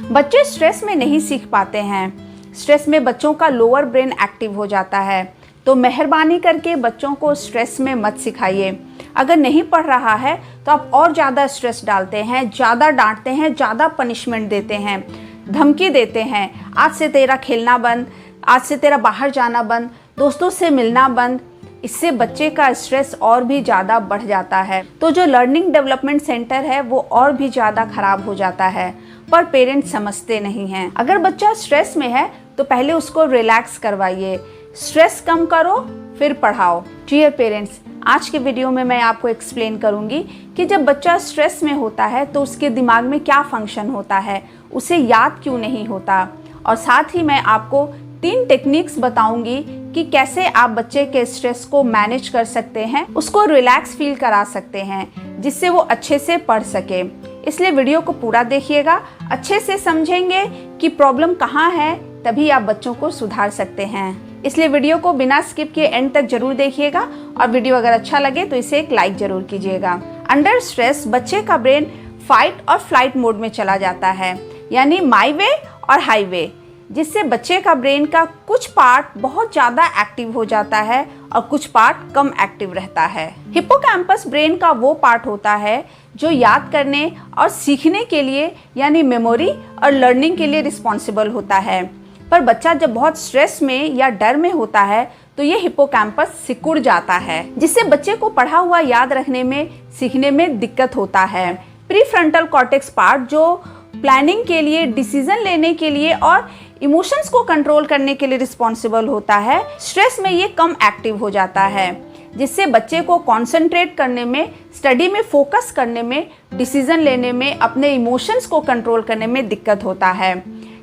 बच्चे स्ट्रेस में नहीं सीख पाते हैं। स्ट्रेस में बच्चों का लोअर ब्रेन एक्टिव हो जाता है। तो मेहरबानी करके बच्चों को स्ट्रेस में मत सिखाइए। अगर नहीं पढ़ रहा है तो आप और ज़्यादा स्ट्रेस डालते हैं, ज़्यादा डांटते हैं, ज़्यादा पनिशमेंट देते हैं, धमकी देते हैं, आज से तेरा खेलना बंद, आज से तेरा बाहर जाना बंद, दोस्तों से मिलना बंद। इससे बच्चे का स्ट्रेस और भी ज़्यादा बढ़ जाता है। तो जो लर्निंग डेवलपमेंट सेंटर है वो और भी ज़्यादा खराब हो जाता है, पर पेरेंट्स समझते नहीं हैं। अगर बच्चा स्ट्रेस में है तो पहले उसको रिलैक्स करवाइए, स्ट्रेस कम करो फिर पढ़ाओ। डियर पेरेंट्स, आज के वीडियो में मैं आपको एक्सप्लेन करूंगी कि जब बच्चा स्ट्रेस में होता है तो उसके दिमाग में क्या फंक्शन होता है, उसे याद क्यों नहीं होता, और साथ ही मैं आपको 3 टेक्निक्स बताऊंगी कि कैसे आप बच्चे के स्ट्रेस को मैनेज कर सकते हैं, उसको रिलैक्स फील करा सकते हैं, जिससे वो अच्छे से पढ़ सके। इसलिए वीडियो को पूरा देखिएगा, अच्छे से समझेंगे कि प्रॉब्लम कहाँ है, तभी आप बच्चों को सुधार सकते हैं। इसलिए वीडियो को बिना स्किप किए एंड तक जरूर देखिएगा, और वीडियो अगर अच्छा लगे तो इसे एक लाइक जरूर कीजिएगा। अंडर स्ट्रेस बच्चे का ब्रेन फाइट और फ्लाइट मोड में चला जाता है, यानी माई वे और हाईवे, जिससे बच्चे का ब्रेन का कुछ पार्ट बहुत ज़्यादा एक्टिव हो जाता है और कुछ पार्ट कम एक्टिव रहता है। हिप्पोकैम्पस ब्रेन का वो पार्ट होता है जो याद करने और सीखने के लिए, यानी मेमोरी और लर्निंग के लिए रिस्पॉन्सिबल होता है। पर बच्चा जब बहुत स्ट्रेस में या डर में होता है तो ये हिप्पोकैम्पस सिकुड़ जाता है, जिससे बच्चे को पढ़ा हुआ याद रखने में, सीखने में दिक्कत होता है। प्रीफ्रंटल कॉर्टेक्स पार्ट जो प्लानिंग के लिए, डिसीजन लेने के लिए और इमोशंस को कंट्रोल करने के लिए रिस्पॉन्सिबल होता है, स्ट्रेस में ये कम एक्टिव हो जाता है, जिससे बच्चे को कंसंट्रेट करने में, स्टडी में फोकस करने में, डिसीजन लेने में, अपने इमोशंस को कंट्रोल करने में दिक्कत होता है।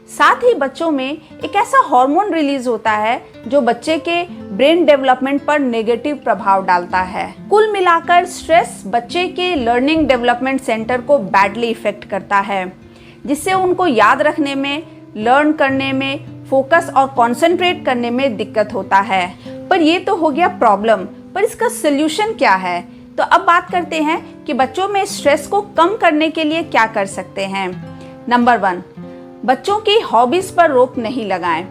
साथ ही बच्चों में एक ऐसा हार्मोन रिलीज होता है जो बच्चे के ब्रेन डेवलपमेंट पर नेगेटिव प्रभाव डालता है। कुल मिलाकर स्ट्रेस बच्चे के लर्निंग डेवलपमेंट सेंटर को बैडली इफेक्ट करता है, जिससे उनको याद रखने में, लर्न करने में, फोकस और कंसंट्रेट करने में दिक्कत होता है। पर ये तो हो गया प्रॉब्लम, पर इसका सोल्यूशन क्या है? तो अब बात करते हैं कि बच्चों में स्ट्रेस को कम करने के लिए क्या कर सकते हैं। नंबर 1, बच्चों की हॉबीज पर रोक नहीं लगाएं।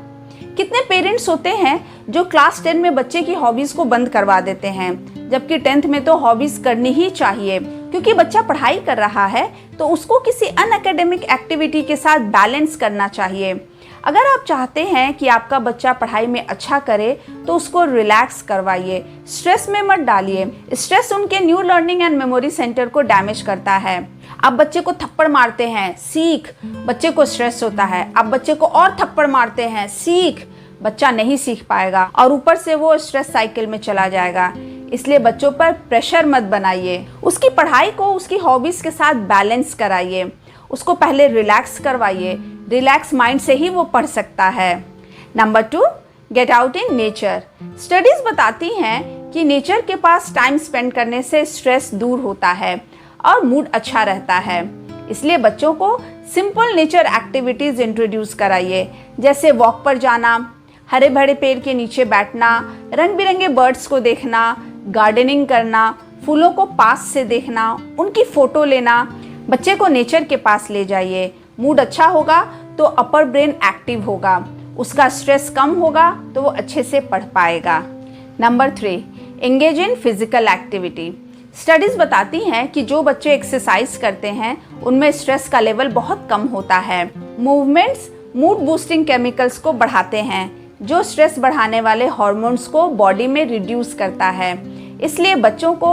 कितने पेरेंट्स होते हैं जो क्लास 10 में बच्चे की हॉबीज को बंद करवा देते हैं, जबकि 10th में तो हॉबीज करनी ही चाहिए, क्योंकि बच्चा पढ़ाई कर रहा है तो उसको किसी अनएकेडमिक एक्टिविटी के साथ बैलेंस करना चाहिए। अगर आप चाहते हैं कि आपका बच्चा पढ़ाई में अच्छा करे तो उसको रिलैक्स करवाइए, स्ट्रेस में मत डालिए। स्ट्रेस उनके new learning and memory centre को डैमेज करता है। आप बच्चे को थप्पड़ मारते हैं, सीख, बच्चे को स्ट्रेस होता है। आप बच्चे को और थप्पड़ मारते हैं, सीख, बच्चा नहीं सीख पाएगा और ऊपर से वो स्ट्रेस साइकिल में चला जाएगा। इसलिए बच्चों पर प्रेशर मत बनाइए, उसकी पढ़ाई को उसकी हॉबीज के साथ बैलेंस कराइए, उसको पहले रिलैक्स करवाइए। रिलैक्स माइंड से ही वो पढ़ सकता है। Number 2, get out in nature. Studies बताती हैं कि नेचर के पास टाइम स्पेंड करने से स्ट्रेस दूर होता है और मूड अच्छा रहता है। इसलिए बच्चों को सिंपल नेचर एक्टिविटीज इंट्रोड्यूस कराइए, जैसे वॉक पर जाना, हरे भरे पेड़ के नीचे बैठना, रंग बिरंगे बर्ड्स को देखना, गार्डनिंग करना, फूलों को पास से देखना, उनकी फोटो लेना। बच्चे को नेचर के पास ले जाइए। मूड अच्छा होगा तो अपर ब्रेन एक्टिव होगा, उसका स्ट्रेस कम होगा तो वो अच्छे से पढ़ पाएगा। Number 3, engage in physical activity. Studies बताती हैं कि जो बच्चे एक्सरसाइज करते हैं उनमें स्ट्रेस का लेवल बहुत कम होता है। मूवमेंट्स मूड बूस्टिंग केमिकल्स को बढ़ाते हैं, जो स्ट्रेस बढ़ाने वाले हार्मोन्स को बॉडी में रिड्यूस करता है। इसलिए बच्चों को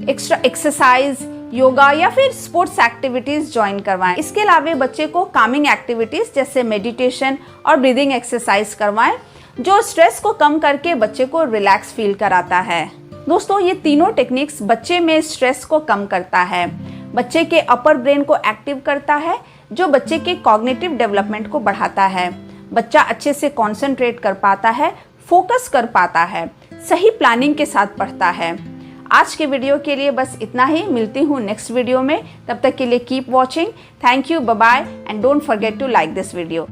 एक्स्ट्रा एक्सरसाइज, योगा या फिर स्पोर्ट्स एक्टिविटीज ज्वाइन करवाएं। इसके अलावा बच्चे को कामिंग एक्टिविटीज जैसे मेडिटेशन और ब्रीदिंग एक्सरसाइज करवाएं, जो स्ट्रेस को कम करके बच्चे को रिलैक्स फील कराता है। दोस्तों, ये तीनों टेक्निक्स बच्चे में स्ट्रेस को कम करता है, बच्चे के अपर ब्रेन को एक्टिव करता है, जो बच्चे के कॉग्निटिव डेवलपमेंट को बढ़ाता है। बच्चा अच्छे से कंसंट्रेट कर पाता है, फोकस कर पाता है, सही प्लानिंग के साथ पढ़ता है। आज के वीडियो के लिए बस इतना ही। मिलती हूँ नेक्स्ट वीडियो में, तब तक के लिए keep watching. Thank you, bye bye, and don't forget to like this video.